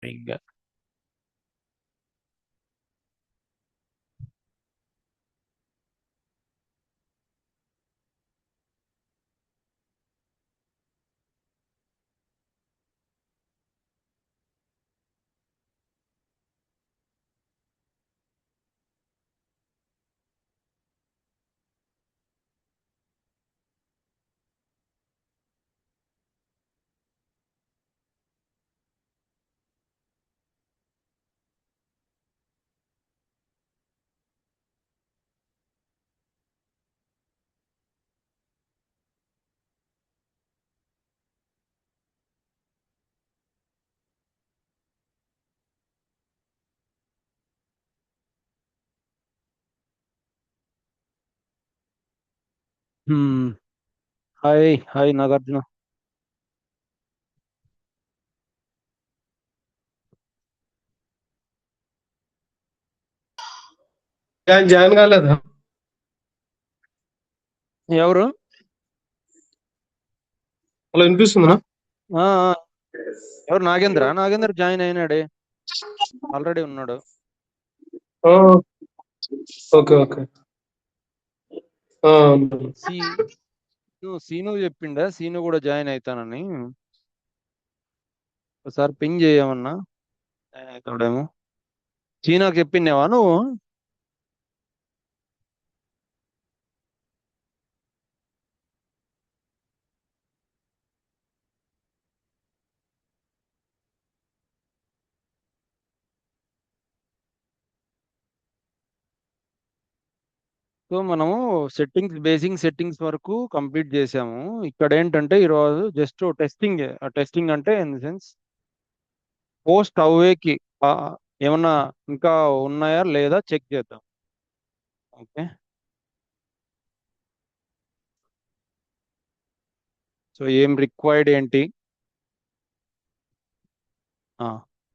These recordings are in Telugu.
ఇంకా హ్మ్. Hi hi Nagarjuna. జాయిన్ కాలేదా? ఎవరు? అలా వినిపిస్తుందా? నా- ఆ, ఆ, ఎవరు? నాగేంద్ర. నాగేంద్ర జాయిన్ అయినాడే, ఆల్రెడీ ఉన్నాడు. ఆ, ఓకే ఓకే. ఆ, సి సీను చెప్పిండా, సీను కూడా జాయిన్ అవుతానని. ఒకసారి పింగ్ చేయమన్నా, జాయిన్ అవుతాడేమో. సీనాకి చెప్పిండేవా నువ్వు? సో మనము బేసింగ్ సెట్టింగ్స్ వరకు కంప్లీట్ చేసాము. ఇక్కడ ఏంటంటే ఈరోజు జస్ట్ టెస్టింగ్. టెస్టింగ్ అంటే ఇన్ ద సెన్స్ పోస్ట్ అవేకి ఏమన్నా ఇంకా ఉన్నాయా లేదా చెక్ చేద్దాం. ఓకే. సో ఏం రిక్వైర్డ్ ఏంటి?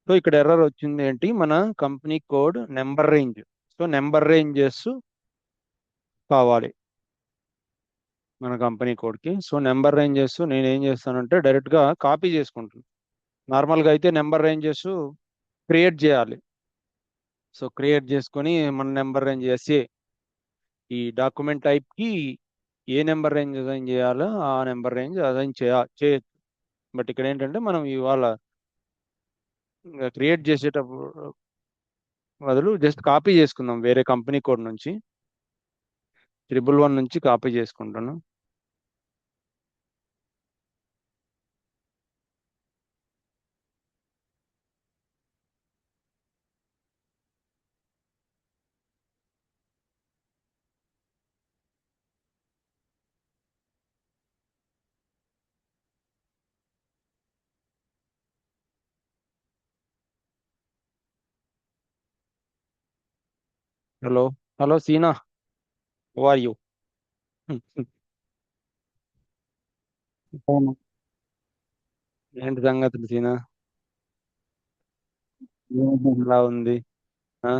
సో ఇక్కడ ఎర్రర్ వచ్చింది ఏంటి? మన company code number range. So number ranges కావాలి మన కంపెనీ కోడ్కి. సో నెంబర్ రేంజెస్ నేను ఏం చేస్తానంటే డైరెక్ట్గా కాపీ చేసుకుంటాను. నార్మల్గా అయితే నెంబర్ రేంజెస్ క్రియేట్ చేయాలి. సో క్రియేట్ చేసుకొని మన నెంబర్ రేంజ్ ఎస్ఏ ఈ డాక్యుమెంట్ టైప్కి ఏ నెంబర్ రేంజ్ అసైన్ చేయాలో ఆ నెంబర్ రేంజ్ అసైన్ చేయొచ్చు. బట్ ఇక్కడ ఏంటంటే మనం ఇవాళ క్రియేట్ చేసేటప్పుడు బదులు జస్ట్ కాపీ చేసుకుందాం వేరే కంపెనీ కోడ్ నుంచి. 111 నుంచి కాపీ చేసుకుంటాను. Hello. Hello Seena, how are you? అవును. ఏంటి సంగతులు సీనా? ఏమైంది? ఎలా ఉంది? ఆ?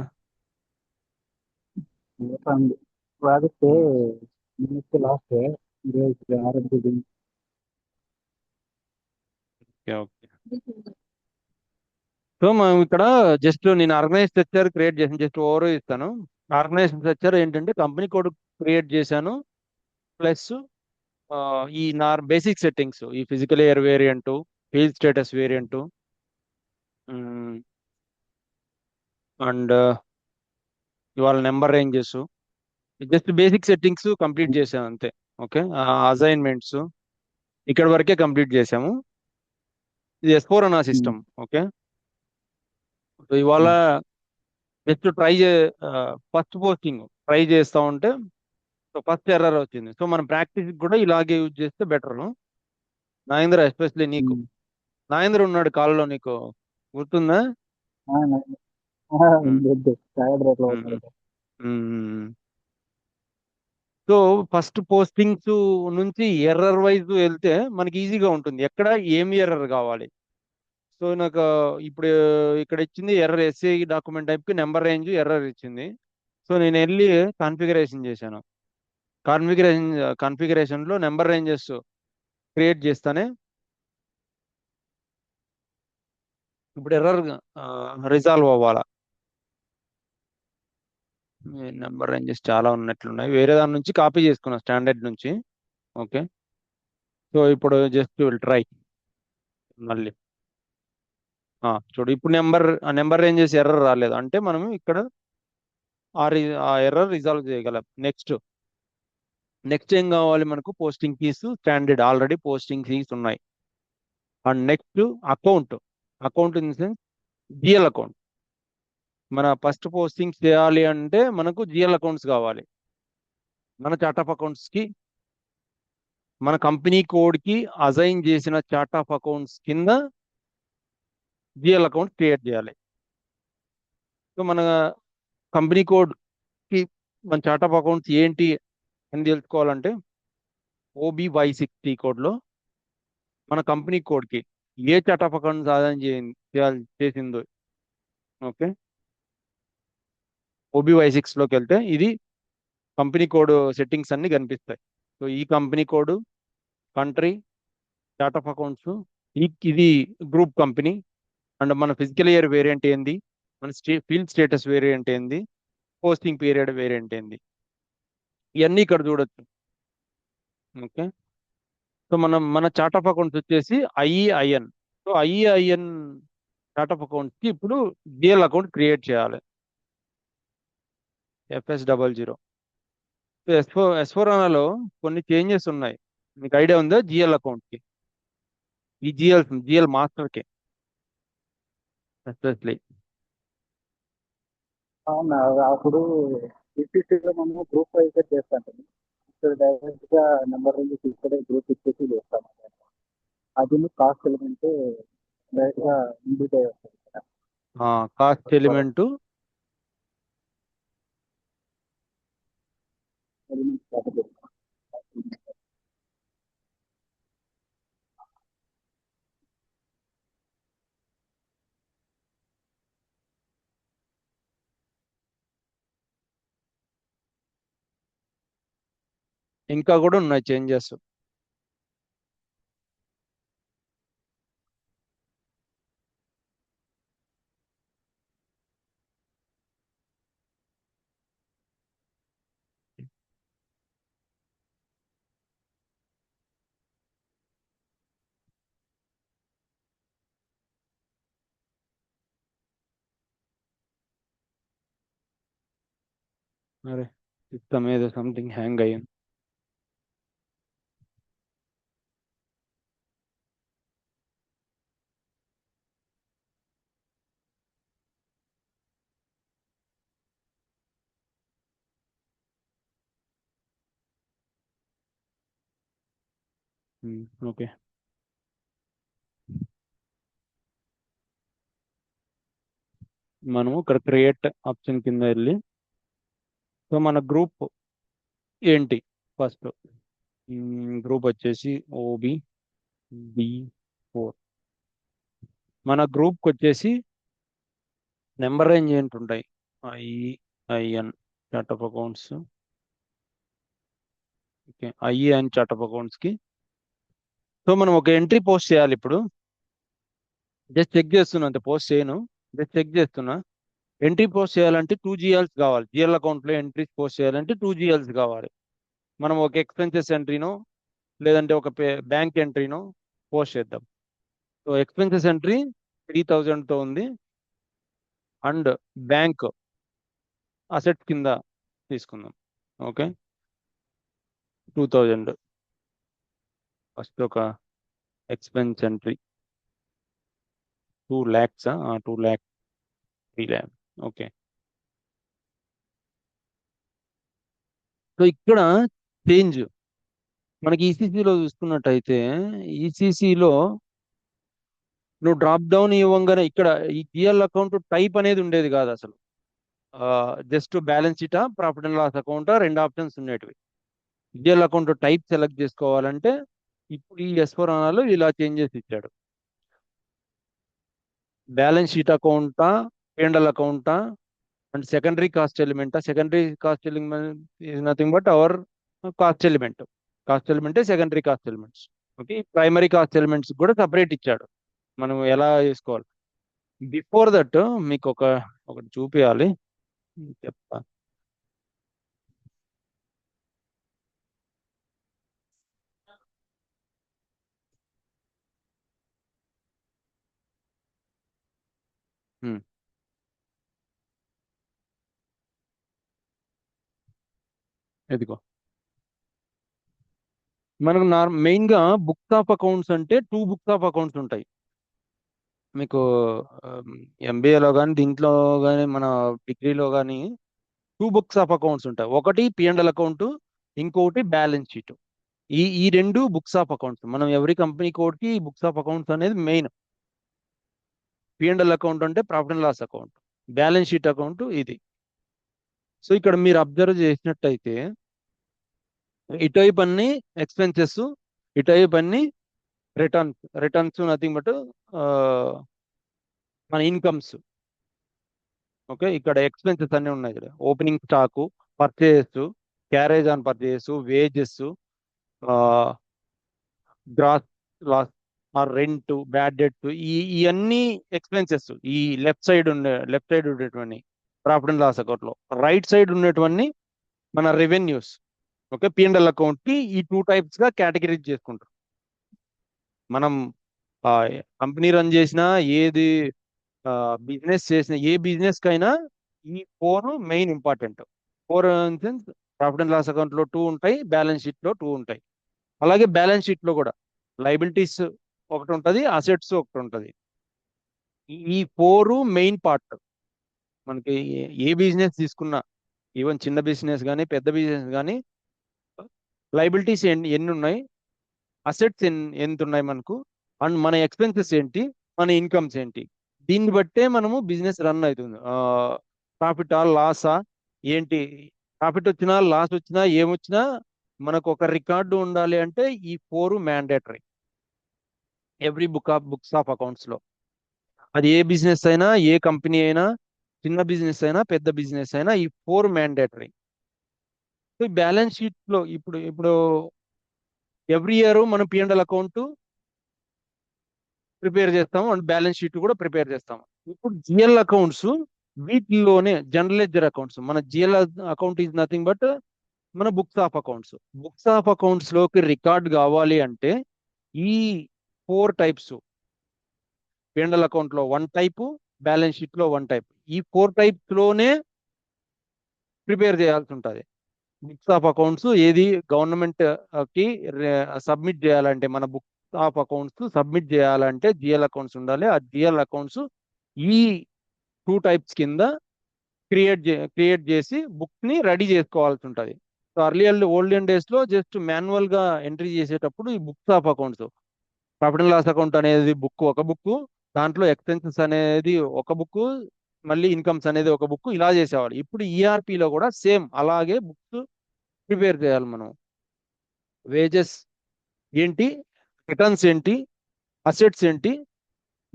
పోతాంది. ప్రాజెక్ట్ ఉమ్, మినిట్ లాస్ట్ ఈరోజు ఆరంభించింది. Okay okay. సో మనం ఇక్కడ జస్ట్ నేను ఆర్గనైజ్ స్ట్రక్చర్ క్రియేట్ చేసాను. జస్ట్ ఓవర్ ఇస్తాను. ఆర్గనైజ్ స్ట్రక్చర్ ఏంటంటే కంపెనీ కోడ్ క్రియేట్ చేశాను, ప్లస్ ఈ బేసిక్ సెట్టింగ్స్, ఈ fiscal year variant, field status variant, and ఇవాళ number ranges, just basic settings complete చేసాము అంతే. ఓకే. అసైన్మెంట్స్ ఇక్కడ వరకే కంప్లీట్ చేసాము. ఇది S4 అన్న సిస్టమ్. ఓకే. సో ఇవాళ జస్ట్ ఫస్ట్ పోస్టింగ్ ట్రై చేస్తా ఉంటే సో ఫస్ట్ ఎర్రర్ వచ్చింది. సో మనం ప్రాక్టీస్ కూడా ఇలాగే యూజ్ చేస్తే బెటర్. నాగేంద్ర, ఎస్పెషల్లీ నీకు. నాగేంద్ర ఉన్నాడు కాల్లో, నీకు గుర్తుందా? ఉమ్, టైర్డ్ రేట్లో ఉమ్, ఉన్నాడు. ఉమ్. సో ఫస్ట్ పోస్టింగ్స్ నుంచి ఎర్రర్ వైజ్ వెళ్తే మనకి ఈజీగా ఉంటుంది. ఎక్కడ ఏమి ఎర్రర్ కావాలి. సో నాకు ఇప్పుడు ఇక్కడ ఇచ్చింది ఎర్రర్, ఎస్ఏ డాక్యుమెంట్ టైప్కి నెంబర్ రేంజ్ ఎర్రర్ ఇచ్చింది. సో నేను వెళ్ళి కాన్ఫిగరేషన్ చేశాను. కాన్ఫిగరేషన్ కాన్ఫిగరేషన్లో నెంబర్ రేంజెస్ క్రియేట్ చేస్తానే ఇప్పుడు ఎర్రర్ రిజాల్వ్ అవ్వాలా. నెంబర్ రేంజెస్ చాలా ఉన్నట్లున్నాయి, వేరే దాని నుంచి కాపీ చేసుకున్నా స్టాండర్డ్ నుంచి. ఓకే, సో ఇప్పుడు జస్ట్ విల్ ట్రై మళ్ళీ. చూడు ఇప్పుడు నెంబర్ రేంజెస్ ఎర్రర్ రాలేదు అంటే మనం ఇక్కడ ఆ ఎర్రర్ రిజాల్వ్ చేయగలం. నెక్స్ట్ ఏం కావాలి మనకు? Posting keys standard already posting keys ఉన్నాయి. And next account in the sense GL account. మన ఫస్ట్ పోస్టింగ్ చేయాలి అంటే మనకు జిఎల్ అకౌంట్స్ కావాలి. మన చార్ట్ ఆఫ్ అకౌంట్స్ కి మన కంపెనీ కోడ్ కి అసైన్ చేసిన చార్ట్ ఆఫ్ అకౌంట్స్ కింద జిఎల్ అకౌంట్ క్రియేట్ చేయాలి. సో మన కంపెనీ కోడ్ కి మన చార్ట్ ఆఫ్ అకౌంట్స్ ఏంటి అని తెలుసుకోవాలంటే OB-Y60 కోడ్ లో మన కంపెనీ కోడ్ కి ఏ చార్ట్ ఆఫ్ అకౌంట్స్ ఆదాయం చేసిందో. ఓకే, OB-Y6 లోకి వెళ్తే ఇది కంపెనీ కోడ్ సెట్టింగ్స్ అన్ని కనిపిస్తాయి. సో ఈ company code, country, chart of accounts, ఇది గ్రూప్ కంపెనీ, అండ్ మన ఫిజికల్ ఇయర్ వేరియంట్ ఏంది, మన ఫీల్డ్ స్టేటస్ వేరియంట్ ఏంది, పోస్టింగ్ పీరియడ్ వేరియంట్ ఏంది, ఇవన్నీ ఇక్కడ చూడొచ్చు. ఓకే, సో మన చార్ట్ ఆఫ్ అకౌంట్స్ వచ్చేసి IEIN. So IEIN chart of accounts కి ఇప్పుడు జిఎల్ అకౌంట్ క్రియేట్ చేయాలి. FS00. సో S4HANAలో కొన్ని చేంజెస్ ఉన్నాయి. మీకు ఐడియా ఉందా జిఎల్ అకౌంట్ కి? ఈ జిఎల్ మాస్టర్ కి ఎస్పెషలీ. అవునా, అప్పుడు ఈసీసీలో మనం గ్రూప్ వైజ్ చేస్తాం. ఇక్కడ డైరెక్ట్ గా నెంబర్ రేంజెస్ ఇక్కడే గ్రూప్ ఇచ్చేసి చేస్తాం. అది కాస్ట్ ఎలిమెంట్ డైరెక్ట్ గా ఇన్బిట్ అయ్యి వస్తుంది కదా. Cost element element category. ఇంకా కూడా ఉన్నాయి చేంజెస్. అరే, సిస్టమ్ ఏదో సంథింగ్ హ్యాంగ్ అయ్యింది. ఓకే, మనము ఇక్కడ క్రియేట్ ఆప్షన్ కింద వెళ్ళి, సో మన గ్రూప్ ఏంటి ఫస్ట్? గ్రూప్ వచ్చేసి OB-B4. మన గ్రూప్కి వచ్చేసి నెంబర్ రేంజ్ ఏంటి ఉంటాయి? IEIN chart of accounts. Okay, IEIN chart of accounts కి సో మనం ఒక ఎంట్రీ పోస్ట్ చేయాలి. ఇప్పుడు జస్ట్ చెక్ చేస్తున్నా, అంతే, పోస్ట్ చేయను, జస్ట్ చెక్ చేస్తున్నా. ఎంట్రీ పోస్ట్ చేయాలంటే 2 GLs కావాలి. జిఎల్ అకౌంట్లో ఎంట్రీస్ పోస్ట్ చేయాలంటే 2 GLs కావాలి. మనం ఒక ఎక్స్పెన్సెస్ ఎంట్రీనో లేదంటే ఒక బ్యాంక్ ఎంట్రీనో పోస్ట్ చేద్దాం. సో ఎక్స్పెన్సెస్ ఎంట్రీ 3000తో ఉంది, అండ్ బ్యాంక్ అసెట్ కింద తీసుకుందాం. ఓకే, 2000. ఫస్ట్ ఒక expense entry 2 lakhs, 2 lakh, 3 lakh. Okay, so ఇక్కడ చేంజ్ మనకి ఈసీసీలో చూసుకున్నట్టయితే, ఈసీసీలో నువ్వు డ్రాప్ డౌన్ ఇవ్వంగానే ఇక్కడ ఈ జిఎల్ అకౌంట్ టైప్ అనేది ఉండేది కాదు అసలు. జస్ట్ బ్యాలెన్స్ షీటా, ప్రాఫిట్ అండ్ లాస్ అకౌంటా, 2 ఆప్షన్స్ ఉండేటివి. జిఎల్ అకౌంట్ టైప్ సెలెక్ట్ చేసుకోవాలంటే ఇప్పుడు ఈ S4HANAలో ఇలా చేంజెస్ ఇచ్చాడు. బ్యాలెన్స్ షీట్ అకౌంటా, P&L అకౌంటా, అండ్ సెకండరీ కాస్ట్ ఎలిమెంటా? Secondary cost element is nothing but our cost element. Cost ఎలిమెంటే secondary cost elements. Okay, primary cost elements కూడా సపరేట్ ఇచ్చాడు, మనం ఎలా చేసుకోవాలి. బిఫోర్ దట్ మీకు ఒకటి చూపించాలి, చెప్తా. ఉమ్, ఎదిగో మనకు మెయిన్ గా బుక్స్ ఆఫ్ అకౌంట్స్ అంటే 2 బుక్స్ ఆఫ్ అకౌంట్స్ ఉంటాయి మీకు. ఎంబీఏలో కానీ దీంట్లో కానీ మన డిగ్రీలో కానీ 2 బుక్స్ ఆఫ్ అకౌంట్స్ ఉంటాయి. ఒకటి పిఎండ్ఎల్ అకౌంట్, ఇంకొకటి బ్యాలెన్స్ షీట్. ఈ రెండు బుక్స్ ఆఫ్ అకౌంట్స్. మనం ఎవరి కంపెనీ కోడ్ కి బుక్స్ ఆఫ్ అకౌంట్స్ అనేది మెయిన్. పిఎండ్ఎల్ అకౌంట్ అంటే profit and loss account, balance sheet account ఇది. సో ఇక్కడ మీరు అబ్జర్వ్ చేసినట్టయితే ఇటువైపు అన్ని ఎక్స్పెన్సెస్, ఇటువైపు అన్ని రిటర్న్స్. రిటర్న్స్ నథింగ్ బట్ మన ఇన్కమ్స్. ఓకే, ఇక్కడ ఎక్స్పెన్సెస్ అన్ని ఉన్నాయి. ఇక్కడ opening stock, purchase, carriage on purchase, wages, gross loss or rent, bad debt, ఇవన్నీ ఎక్స్పెన్సెస్. ఈ లెఫ్ట్ సైడ్ ఉండేటువంటి ప్రాఫిట్ అండ్ లాస్ అకౌంట్ లో. రైట్ సైడ్ ఉండేటువంటి మన రెవెన్యూస్. ఓకే, పిఎండ్ఎల్ అకౌంట్ కి ఈ 2 టైప్స్ గా కేటగిరీజ్ చేసుకుంటాం మనం. కంపెనీ రన్ చేసినా, ఏది బిజినెస్ చేసిన, ఏ బిజినెస్ కైనా ఈ 4 main important. 4 sense profit and loss account లో 2 ఉంటాయి, బ్యాలెన్స్ షీట్ లో 2 ఉంటాయి. అలాగే బ్యాలెన్స్ షీట్ లో కూడా లైబిలిటీస్ ఒకటి ఉంటుంది, అసెట్స్ ఒకటి ఉంటుంది. ఈ 4 మెయిన్ పార్ట్. మనకి ఏ బిజినెస్ తీసుకున్నా, ఈవెన్ చిన్న బిజినెస్ కానీ పెద్ద బిజినెస్ కానీ, లైబిలిటీస్ ఎన్ని ఉన్నాయి, అసెట్స్ ఎంత ఉన్నాయి మనకు, అండ్ మన ఎక్స్పెన్సెస్ ఏంటి, మన ఇన్కమ్స్ ఏంటి. దీన్ని బట్టే మనము బిజినెస్ రన్ అవుతుంది. ప్రాఫిటా లాసా ఏంటి, ప్రాఫిట్ వచ్చినా లాస్ వచ్చినా ఏమొచ్చినా మనకు ఒక రికార్డు ఉండాలి అంటే ఈ 4 mandatory every books of accounts లో. అది ఏ బిజినెస్ అయినా, ఏ కంపెనీ అయినా, చిన్న బిజినెస్ అయినా పెద్ద బిజినెస్ అయినా, ఈ 4 మ్యాండేటరీ. సో బ్యాలెన్స్ షీట్ లో ఇప్పుడు ఇప్పుడు ఎవ్రీ ఇయర్ మనం పిఎండ్ఎల్ అకౌంట్ ప్రిపేర్ చేస్తాము అండ్ బ్యాలెన్స్ షీట్ కూడా ప్రిపేర్ చేస్తాము. ఇప్పుడు జిఎల్ అకౌంట్స్ వీటిలోనే జనరల్ లెడ్జర్ అకౌంట్స్. మన GL account is nothing but మన books of accounts. Books of accounts లోకి రికార్డ్ కావాలి అంటే ఈ 4 టైప్స్. పిఎండ్ఎల్ అకౌంట్ లో 1 టైపు, బ్యాలెన్స్ షీట్ లో 1 టైప్. ఈ 4 టైప్స్ లోనే ప్రిపేర్ చేయాల్సి ఉంటుంది. బుక్స్ ఆఫ్ అకౌంట్స్ ఏది గవర్నమెంట్ కి సబ్మిట్ చేయాలంటే, మన బుక్స్ ఆఫ్ అకౌంట్స్ సబ్మిట్ చేయాలంటే జిఎల్ అకౌంట్స్ ఉండాలి. ఆ జిఎల్ అకౌంట్స్ ఈ 2 టైప్స్ కింద క్రియేట్ చేసి బుక్ ని రెడీ చేసుకోవాల్సి ఉంటుంది. సో ఓల్డెన్ డేస్ లో జస్ట్ మాన్యువల్ గా ఎంట్రీ చేసేటప్పుడు ఈ books of accounts, profit and loss account అనేది ఒక బుక్, దాంట్లో ఎక్స్పెన్సెస్ అనేది ఒక బుక్, మళ్ళీ ఇన్కమ్స్ అనేది ఒక బుక్, ఇలా చేసేవాళ్ళు. ఇప్పుడు ఈఆర్పిలో కూడా సేమ్ అలాగే బుక్స్ ప్రిపేర్ చేయాలి మనం. వేజెస్ ఏంటి, రిటర్న్స్ ఏంటి, అసెట్స్ ఏంటి,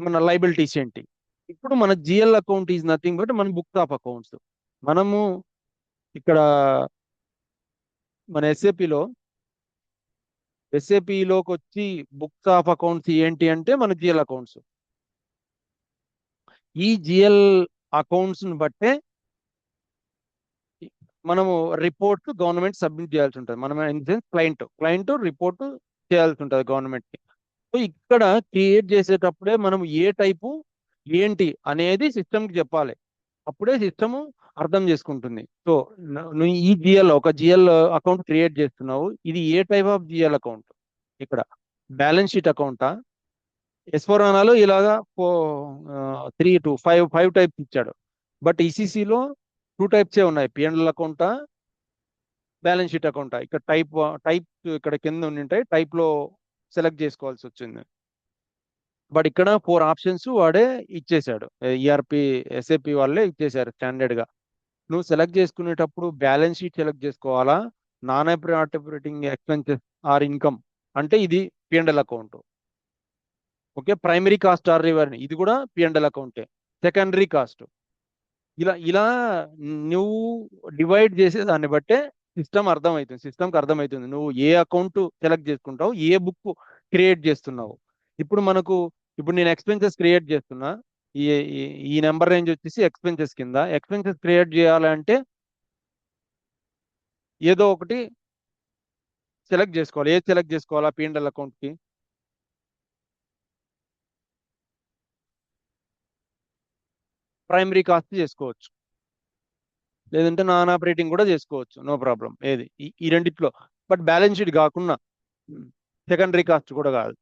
మన లైబిలిటీస్ ఏంటి. ఇప్పుడు మన GL account is nothing but మన బుక్స్ ఆఫ్ అకౌంట్స్. మనము ఇక్కడ మన ఎస్ఏపిలోకి వచ్చి బుక్స్ ఆఫ్ అకౌంట్స్ ఏంటి అంటే మన జిఎల్ అకౌంట్స్. ఈ జిఎల్ అకౌంట్స్ ని బట్టే మనము రిపోర్ట్ గవర్నమెంట్ సబ్మిట్ చేయాల్సి ఉంటుంది. మనం ఇన్ సెన్స్ క్లయింట్ రిపోర్ట్ చేయాల్సి ఉంటుంది గవర్నమెంట్ కి. సో ఇక్కడ క్రియేట్ చేసేటప్పుడే మనం ఏ టైపు ఏంటి అనేది సిస్టమ్కి చెప్పాలి. అప్పుడే సిస్టమ్ అర్థం చేసుకుంటుంది. సో నువ్వు ఈ ఒక జిఎల్ అకౌంట్ క్రియేట్ చేస్తున్నావు, ఇది ఏ టైప్ ఆఫ్ జిఎల్ అకౌంట్. ఇక్కడ బ్యాలెన్స్ షీట్ అకౌంటా, ఎస్4 అనాలో ఇలాగా 3 to 5 టైప్స్ ఇచ్చాడు. బట్ ఈసీసీలో 2 టైప్సే ఉన్నాయి, పిఎండ్ఎల్ అకౌంటా, బ్యాలెన్స్ షీట్ అకౌంటా. ఇక్కడ టైప్ ఇక్కడ కింద ఉంటాయి, టైప్ లో సెలెక్ట్ చేసుకోవాల్సి వచ్చింది. బట్ ఇక్కడ 4 ఆప్షన్స్ వాడే ఇచ్చేసాడు. ఈఆర్పి ఎస్ఏపి వాళ్ళే ఇచ్చేసారు స్టాండర్డ్ గా. నువ్వు సెలెక్ట్ చేసుకునేటప్పుడు బ్యాలెన్స్ షీట్ సెలెక్ట్ చేసుకోవాలా, non operating expenses or income అంటే ఇది P and L account. Okay, primary cost or revenue ఇది కూడా పిఎండ్ఎల్ అకౌంటే. సెకండరీ కాస్ట్, ఇలా ఇలా నువ్వు డివైడ్ చేసే దాన్ని బట్టే సిస్టమ్కి అర్థమవుతుంది నువ్వు ఏ అకౌంట్ సెలెక్ట్ చేసుకుంటావు, ఏ బుక్ క్రియేట్ చేస్తున్నావు. ఇప్పుడు నేను ఎక్స్పెన్సెస్ క్రియేట్ చేస్తున్నా, ఈ ఈ నెంబర్ రేంజ్ వచ్చేసి ఎక్స్పెన్సెస్ కింద. ఎక్స్పెన్సెస్ క్రియేట్ చేయాలంటే ఏదో ఒకటి సెలెక్ట్ చేసుకోవాలి. ఏది సెలెక్ట్ చేసుకోవాలా P&L అకౌంట్కి? ప్రైమరీ కాస్ట్ చేసుకోవచ్చు, లేదంటే నాన్ ఆపరేటింగ్ కూడా చేసుకోవచ్చు, నో ప్రాబ్లం. ఏది ఈ రెండిట్లో. బట్ బ్యాలెన్స్ షీట్ కాకుండా, సెకండరీ కాస్ట్ కూడా కాదు,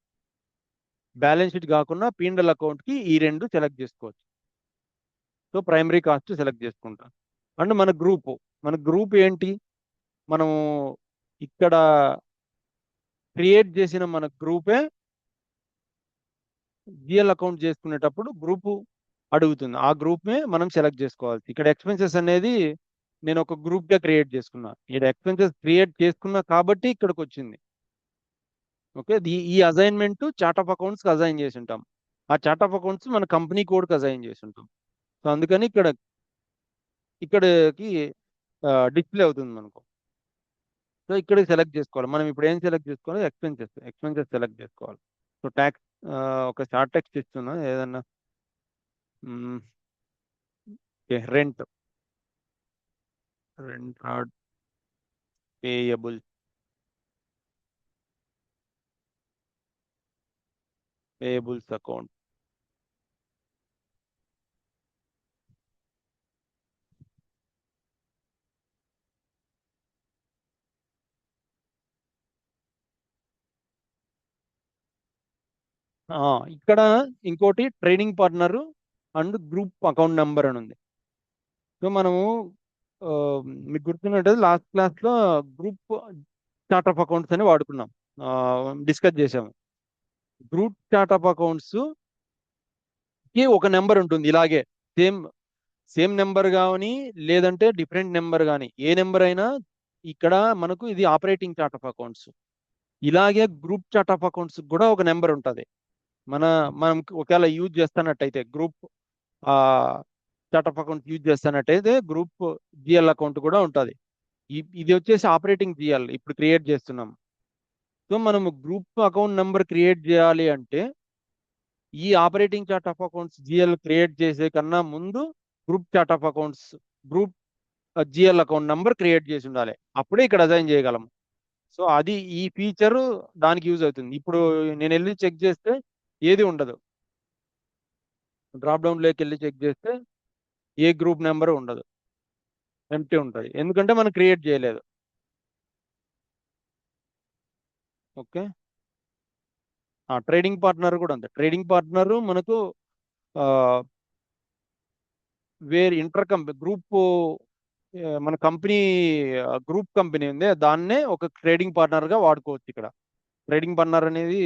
బ్యాలెన్స్ షీట్ కాకుండా P&L అకౌంట్కి ఈ రెండు సెలెక్ట్ చేసుకోవచ్చు. సో ప్రైమరీ కాస్ట్ సెలెక్ట్ చేసుకుంటాం. అండ్ మన గ్రూప్ ఏంటి, మనము ఇక్కడ క్రియేట్ చేసిన మన గ్రూపే జిఎల్ అకౌంట్ చేసుకునేటప్పుడు గ్రూపు అడుగుతుంది. ఆ గ్రూప్నే మనం సెలెక్ట్ చేసుకోవాలి. ఇక్కడ ఎక్స్పెన్సెస్ అనేది నేను ఒక గ్రూప్గా క్రియేట్ చేసుకున్నా. ఇక్కడ ఎక్స్పెన్సెస్ క్రియేట్ చేసుకున్నా కాబట్టి ఇక్కడికి వచ్చింది. ఓకే, ఈ అసైన్మెంట్ చార్ట్ ఆఫ్ అకౌంట్స్కి అసైన్ చేసి ఉంటాం. ఆ చార్ట్ ఆఫ్ అకౌంట్స్ మన కంపెనీ కోడ్కి అసైన్ చేసి ఉంటాం. సో అందుకని ఇక్కడికి డిస్ప్లే అవుతుంది మనకు. సో ఇక్కడికి సెలెక్ట్ చేసుకోవాలి. మనం ఇప్పుడు ఏం సెలెక్ట్ చేసుకోవాలి? ఎక్స్పెన్సెస్ సెలెక్ట్ చేసుకోవాలి. సో ట్యాక్స్ ఒక షార్ట్ టెక్స్ట్ ఇస్తున్నా ఏదన్నా. Rent card payables account. ఇక్కడ ఇంకోటి trading partner and group account number అని ఉంది. సో మనము మీకు గుర్తున్నట్టు లాస్ట్ క్లాస్లో గ్రూప్ చార్ట్ ఆఫ్ అకౌంట్స్ అని వాడుకున్నాం, డిస్కస్ చేసాము. గ్రూప్ చార్ట్ ఆఫ్ అకౌంట్స్ కి ఒక నెంబర్ ఉంటుంది ఇలాగే, సేమ్ నెంబర్ కానీ లేదంటే డిఫరెంట్ నెంబర్ కానీ, ఏ నెంబర్ అయినా ఇక్కడ మనకు ఇది ఆపరేటింగ్ చార్ట్ ఆఫ్ అకౌంట్స్. ఇలాగే గ్రూప్ చార్ట్ ఆఫ్ అకౌంట్స్ కూడా ఒక నెంబర్ ఉంటుంది. మనం ఒకవేళ యూజ్ చేస్తున్నట్టయితే group chart of account use చేస్తున్నట్టయితే గ్రూప్ జిఎల్ అకౌంట్ కూడా ఉంటుంది. ఇది వచ్చేసి ఆపరేటింగ్ జిఎల్ ఇప్పుడు క్రియేట్ చేస్తున్నాం. సో మనము గ్రూప్ అకౌంట్ నెంబర్ క్రియేట్ చేయాలి అంటే ఈ operating chart of accounts GL create చేసే కన్నా ముందు group chart of accounts group GL account number create చేసి ఉండాలి, అప్పుడే ఇక్కడ అసైన్ చేయగలము. సో అది ఈ ఫీచరు దానికి యూజ్ అవుతుంది. ఇప్పుడు నేను వెళ్ళి చెక్ చేస్తే ఏది ఉండదు, డ్రాప్ డౌన్లోకి వెళ్ళి చెక్ చేస్తే ఏ గ్రూప్ నెంబర్ ఉండదు, ఎంటీ ఉంటుంది, ఎందుకంటే మనం క్రియేట్ చేయలేదు. ఓకే, ట్రేడింగ్ పార్ట్నర్ కూడా ఉంది. ట్రేడింగ్ పార్ట్నర్ మనకు ఇంటర్ కంపెనీ గ్రూప్, మన కంపెనీ గ్రూప్ కంపెనీ ఉంది, దాన్నే ఒక ట్రేడింగ్ పార్ట్నర్గా వాడుకోవచ్చు. ఇక్కడ ట్రేడింగ్ పార్ట్నర్ అనేది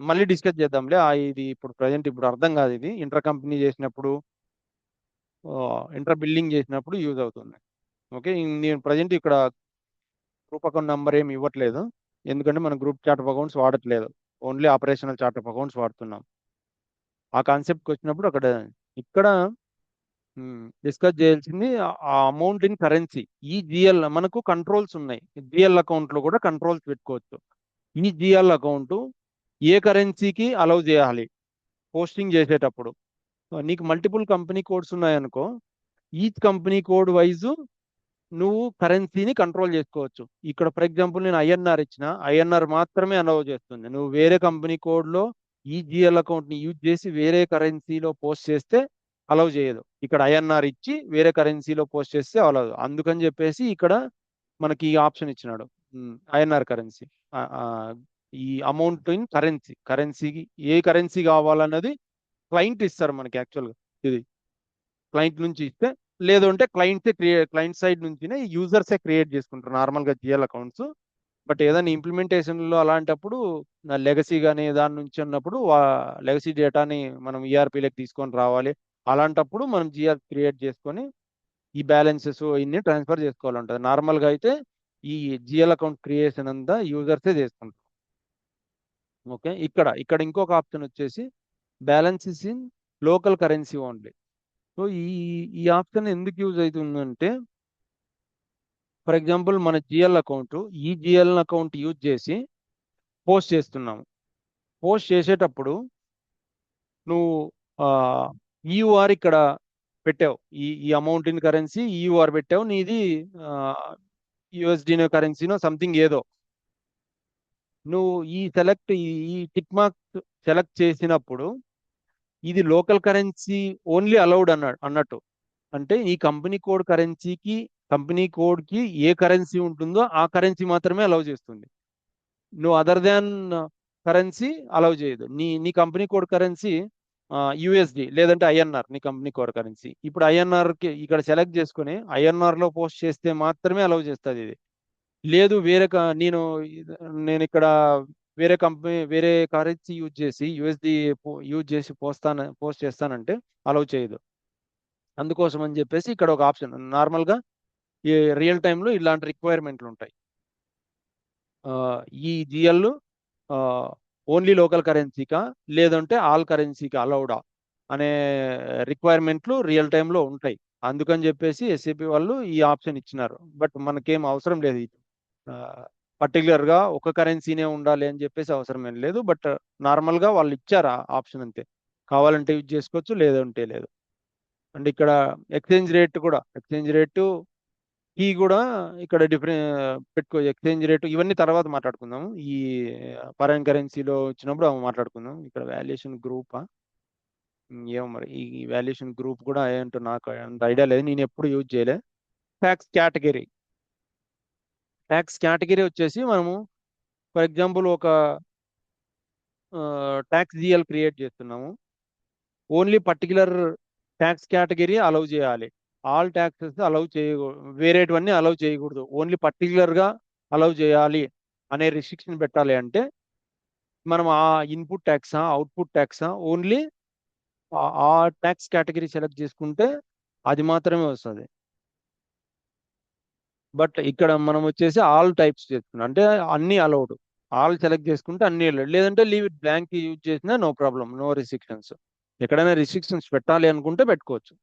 మళ్ళీ డిస్కస్ చేద్దాంలే, ఇది ఇప్పుడు ప్రజెంట్ ఇప్పుడు అర్థం కాదు. ఇది ఇంటర్ కంపెనీ చేసినప్పుడు, ఇంటర్ బిల్డింగ్ చేసినప్పుడు యూజ్ అవుతుంది. ఓకే, నేను ప్రజెంట్ ఇక్కడ గ్రూప్ అకౌంట్ నెంబర్ ఏమి ఇవ్వట్లేదు, ఎందుకంటే మనం గ్రూప్ చార్ట్ ఆఫ్ అకౌంట్స్ వాడట్లేదు, only operational chart of accounts వాడుతున్నాం. ఆ కాన్సెప్ట్కి వచ్చినప్పుడు ఇక్కడ డిస్కస్ చేయాల్సింది ఆ అమౌంట్ ఇన్ కరెన్సీ. ఈ జిఎల్ మనకు కంట్రోల్స్ ఉన్నాయి, జిఎల్ అకౌంట్లో కూడా కంట్రోల్స్ పెట్టుకోవచ్చు. ఈ జిఎల్ అకౌంట్ ఏ కరెన్సీకి అలౌ చేయాలి పోస్టింగ్ చేసేటప్పుడు. నీకు మల్టిపుల్ కంపెనీ కోడ్స్ ఉన్నాయనుకో, ఈచ్ కంపెనీ కోడ్ వైజ్ నువ్వు కరెన్సీని కంట్రోల్ చేసుకోవచ్చు. ఇక్కడ ఫర్ ఎగ్జాంపుల్ నేను ఐఎన్ఆర్ ఇచ్చిన, ఐఎన్ఆర్ మాత్రమే అలౌ చేస్తుంది. నువ్వు వేరే కంపెనీ కోడ్లో ఈ జిఎల్ అకౌంట్ని యూజ్ చేసి వేరే కరెన్సీలో పోస్ట్ చేస్తే అలౌ చేయదు. ఇక్కడ ఐఎన్ఆర్ ఇచ్చి వేరే కరెన్సీలో పోస్ట్ చేస్తే అలౌ. అందుకని చెప్పేసి ఇక్కడ మనకి ఈ ఆప్షన్ ఇచ్చినాడు, ఐఎన్ఆర్ కరెన్సీ. ఈ అమౌంట్ ఇన్ కరెన్సీకి ఏ కరెన్సీ కావాలన్నది క్లయింట్ ఇస్తారు మనకి. యాక్చువల్గా ఇది క్లయింట్ నుంచి ఇస్తే, లేదు అంటే క్లయింట్ సైడ్ నుంచినే యూజర్సే క్రియేట్ చేసుకుంటారు నార్మల్గా జిఎల్ అకౌంట్స్. బట్ ఏదైనా ఇంప్లిమెంటేషన్లో అలాంటప్పుడు లెగసీ కానీ దాని నుంచి ఉన్నప్పుడు లెగసీ డేటాని మనం ఈఆర్పీలోకి తీసుకొని రావాలి. అలాంటప్పుడు మనం జిఆర్ క్రియేట్ చేసుకొని ఈ బ్యాలెన్సెస్ ఇన్ని ట్రాన్స్ఫర్ చేసుకోవాలంటుంది. నార్మల్గా అయితే ఈ జిఎల్ అకౌంట్ క్రియేషన్ అంతా యూజర్సే చేసుకుంటారు. ఓకే, ఇక్కడ ఇంకొక ఆప్షన్ వచ్చేసి balances in local currency only. So ఈ ఆప్షన్ ఎందుకు యూజ్ అవుతుందంటే, ఫర్ ఎగ్జాంపుల్ మన జిఎల్ అకౌంట్, ఈ జిఎల్ అకౌంట్ యూజ్ చేసి పోస్ట్ చేస్తున్నాము. పోస్ట్ చేసేటప్పుడు నువ్వు ఈయూఆర్ ఇక్కడ పెట్టావు, ఈ అమౌంట్ ఇన్ కరెన్సీ ఈయూఆర్ పెట్టావు, నీది యుఎస్డినో కరెన్సీనో సంథింగ్ ఏదో. నువ్వు ఈ టిక్ మార్క్ సెలెక్ట్ చేసినప్పుడు ఇది లోకల్ కరెన్సీ ఓన్లీ అలౌడ్ అన్నట్టు. అంటే ఈ కంపెనీ కోడ్ కి ఏ కరెన్సీ ఉంటుందో ఆ కరెన్సీ మాత్రమే అలౌ చేస్తుంది. నువ్వు అదర్ దాన్ కరెన్సీ అలౌ చేయదు. నీ కంపెనీ కోడ్ కరెన్సీ యుఎస్డి లేదంటే ఐఎన్ఆర్, నీ కంపెనీ కోడ్ కరెన్సీ. ఇప్పుడు కి ఇక్కడ సెలెక్ట్ చేసుకుని ఐఎన్ఆర్ లో పోస్ట్ చేస్తే మాత్రమే అలౌ చేస్తుంది ఇది. లేదు నేను ఇక్కడ వేరే కరెన్సీ యూజ్ చేసి యుఎస్డి యూజ్ చేసి పోస్ట్ చేస్తానంటే అలౌ చేయదు. అందుకోసం అని చెప్పేసి ఇక్కడ ఒక ఆప్షన్, నార్మల్గా ఈ రియల్ టైంలో ఇలాంటి రిక్వైర్మెంట్లు ఉంటాయి. ఈ జిఎల్ ఓన్లీ లోకల్ కరెన్సీకా లేదంటే ఆల్ కరెన్సీకి అలౌడా అనే రిక్వైర్మెంట్లు రియల్ టైంలో ఉంటాయి. అందుకని చెప్పేసి ఎస్ఏపి వాళ్ళు ఈ ఆప్షన్ ఇచ్చినారు. బట్ మనకేం అవసరం లేదు, పర్టికులర్గా ఒక కరెన్సీనే ఉండాలి అని చెప్పేసి అవసరం ఏం లేదు. బట్ నార్మల్గా వాళ్ళు ఇచ్చారు ఆ ఆప్షన్ అంతే. కావాలంటే యూజ్ చేసుకోవచ్చు, లేదంటే లేదు. అండ్ ఇక్కడ ఎక్స్చేంజ్ రేటు ఈ కూడా ఇక్కడ పెట్టుకోవచ్చు. ఎక్స్చేంజ్ రేటు ఇవన్నీ తర్వాత మాట్లాడుకుందాము. ఈ ఫారెన్ కరెన్సీలో వచ్చినప్పుడు మాట్లాడుకుందాం. ఇక్కడ వాల్యుయేషన్ గ్రూపా ఏమో మరి, ఈ వాల్యుయేషన్ గ్రూప్ కూడా ఏంటో నాకు అంత ఐడియా లేదు, నేను ఎప్పుడు యూజ్ చేయలే. ట్యాక్స్ కేటగిరీ వచ్చేసి మనము ఫర్ ఎగ్జాంపుల్ ఒక ట్యాక్స్ జిఎల్ క్రియేట్ చేస్తున్నాము. Only particular tax category allow చేయాలి. ఆల్ ట్యాక్సెస్ అలౌ వేరేటివన్నీ అలౌ చేయకూడదు. ఓన్లీ పర్టికులర్గా అలౌ చేయాలి అనే రిస్ట్రిక్షన్ పెట్టాలి. అంటే మనం ఆ ఇన్పుట్ ట్యాక్సా అవుట్పుట్ ట్యాక్సా ఓన్లీ ఆ ట్యాక్స్ కేటగిరీ సెలెక్ట్ చేసుకుంటే అది మాత్రమే వస్తుంది. బట్ ఇక్కడ మనం వచ్చేసి ఆల్ టైప్స్ చేసుకున్నాం అంటే అన్ని అలౌడ్. ఆల్ సెలెక్ట్ చేసుకుంటే అన్ని అలౌడ్, లేదంటే లీవ్ ఇట్ బ్లాంక్ యూజ్ చేసినా నో ప్రాబ్లం, నో రిస్ట్రిక్షన్స్. ఎక్కడైనా రిస్ట్రిక్షన్స్ పెట్టాలి అనుకుంటే పెట్టుకోవచ్చు.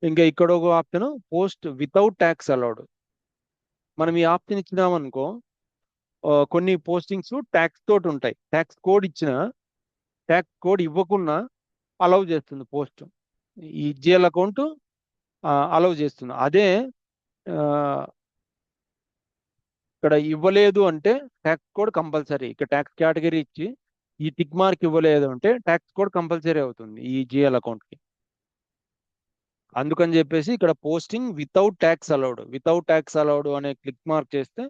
ఇంకా ఇక్కడ ఒక option post without tax allowed. మనం ఈ ఆప్షన్ ఇచ్చినామనుకో కొన్ని పోస్టింగ్స్ ట్యాక్స్ తోటి ఉంటాయి. ట్యాక్స్ కోడ్ ఇవ్వకుండా అలౌ చేస్తుంది పోస్ట్. ఈ జిఎల్ అకౌంట్ అలౌ చేస్తుంది. అదే ఇక్కడ ఇవ్వలేదు అంటే ట్యాక్స్ కోడ్ కంపల్సరీ. ఇక్కడ ట్యాక్స్ కేటగిరీ ఇచ్చి ఈ టిక్ మార్క్ ఇవ్వలేదు అంటే ట్యాక్స్ కోడ్ కంపల్సరీ అవుతుంది ఈ జిఎల్ అకౌంట్కి. అందుకని చెప్పేసి ఇక్కడ పోస్టింగ్ వితౌట్ ట్యాక్స్ అలౌడ్ అనే క్లిక్ మార్క్ చేస్తే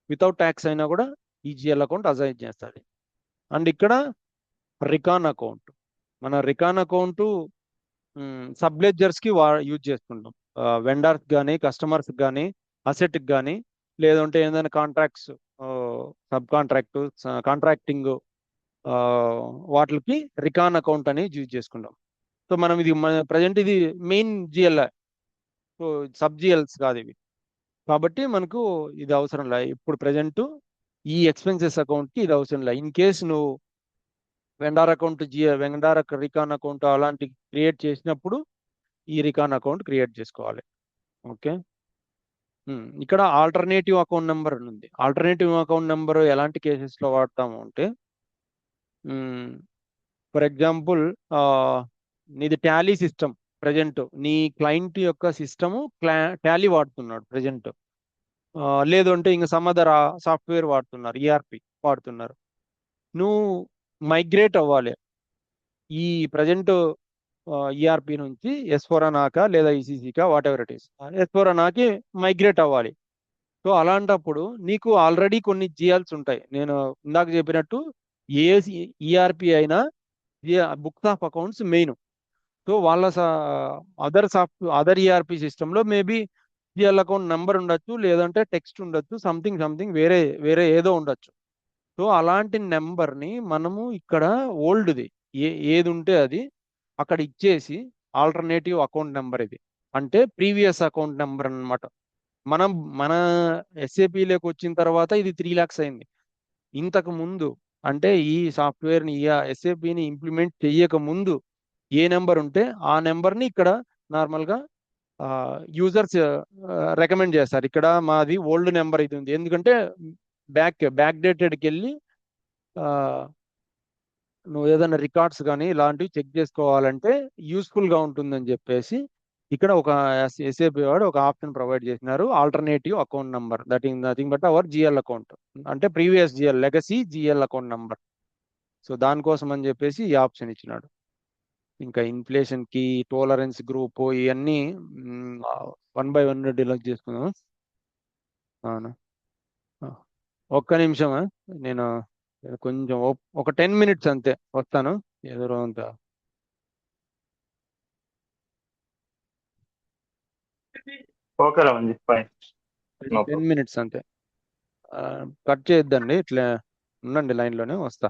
వితౌట్ ట్యాక్స్ అయినా కూడా ఈ జిఎల్ అకౌంట్ అసైన్ చేస్తుంది. అండ్ ఇక్కడ రికాన్ అకౌంట్, మన రికాన్ అకౌంట్ సబ్లెడ్జర్స్కి యూజ్ చేసుకుంటాం. వెండర్స్ కానీ కస్టమర్స్ కానీ అసెట్కి కానీ లేదంటే ఏదైనా కాంట్రాక్ట్స్, సబ్ కాంట్రాక్టింగ్ వాటికి రికాన్ అకౌంట్ అనేది యూజ్ చేసుకుంటాం. సో మనం ఇది ప్రజెంట్ ఇది main GL, so sub GLs కాదు ఇవి. కాబట్టి మనకు ఇది అవసరం లే ఇప్పుడు ప్రజెంట్ ఈ ఎక్స్పెన్సెస్ అకౌంట్కి ఇది అవసరం లే. ఇన్ కేసు నువ్వు వెండార్ రికాన్ అకౌంట్ అలాంటి క్రియేట్ చేసినప్పుడు ఈ రికాన్ అకౌంట్ క్రియేట్ చేసుకోవాలి. ఓకే, ఇక్కడ ఆల్టర్నేటివ్ అకౌంట్ నెంబర్ ఉంది. ఆల్టర్నేటివ్ అకౌంట్ నెంబర్ ఎలాంటి కేసెస్లో వాడతాము అంటే ఫర్ ఎగ్జాంపుల్ నీది టాలీ సిస్టమ్, ప్రజెంట్ నీ క్లయింట్ యొక్క సిస్టము టాలీ వాడుతున్నాడు ప్రజెంట్, లేదు అంటే ఇంకా సమ్ అదర్ సాఫ్ట్వేర్ వాడుతున్నారు, ఈఆర్పి వాడుతున్నారు. నువ్వు మైగ్రేట్ అవ్వాలి ఈ ప్రజెంట్ ఈఆర్పి నుంచి S/4HANA లేదా ఈసీసీకా వాట్ ఎవర్ ఇట్ ఈస్ S/4HANAకి మైగ్రేట్ అవ్వాలి. సో అలాంటప్పుడు నీకు ఆల్రెడీ కొన్ని జిఎల్స్ ఉంటాయి. నేను ఇందాక చెప్పినట్టు ఏ ఈఆర్పి అయినా books of accounts main. So వాళ్ళ అదర్ ఈఆర్పి సిస్టంలో మేబీ జిఎల్ అకౌంట్ నెంబర్ ఉండొచ్చు, లేదంటే టెక్స్ట్ ఉండొచ్చు, సంథింగ్ వేరే ఏదో ఉండొచ్చు. సో అలాంటి నెంబర్ని మనము ఇక్కడ ఓల్డ్ది ఏది ఉంటే అది అక్కడ ఇచ్చేసి ఆల్టర్నేటివ్ అకౌంట్ నెంబర్ ఇది అంటే ప్రీవియస్ అకౌంట్ నెంబర్ అనమాట. మన ఎస్ఏపిలోకి వచ్చిన తర్వాత ఇది 3 lakhs అయింది. ఇంతకు ముందు అంటే ఈ సాఫ్ట్వేర్ని ఎస్ఏపిని ఇంప్లిమెంట్ చేయక ముందు ఏ నెంబర్ ఉంటే ఆ నెంబర్ని ఇక్కడ నార్మల్గా యూజర్స్ రికమెండ్ చేస్తారు. ఇక్కడ మాది ఓల్డ్ నెంబర్ ఇది ఉంది, ఎందుకంటే బ్యాక్ డేటెడ్కి వెళ్ళి నువ్వు ఏదైనా రికార్డ్స్ కానీ ఇలాంటివి చెక్ చేసుకోవాలంటే యూస్ఫుల్ గా ఉంటుందని చెప్పేసి ఇక్కడ ఒక ఎస్ఏపి వాడు ఒక ఆప్షన్ ప్రొవైడ్ చేసినారు, alternative account number, that is nothing but our GL account, అంటే previous GL legacy GL account number. So దానికోసం అని చెప్పేసి ఈ ఆప్షన్ ఇచ్చినాడు. ఇంకా ఇన్ఫ్లేషన్ కి టోలరెన్స్ గ్రూప్ ఇవన్నీ 1 by 1 డిలెక్ట్ చేసుకుందాం. అవునా, ఆ, ఒక్క నిమిషం నేను కొంచెం ఒక 10 minutes అంతే, వస్తాను. ఏదో అంత okay Raman fine, no 10 minutes అంతే. కట్ చేయొద్దండి, ఇట్లా ఉండండి లైన్లోనే, వస్తా.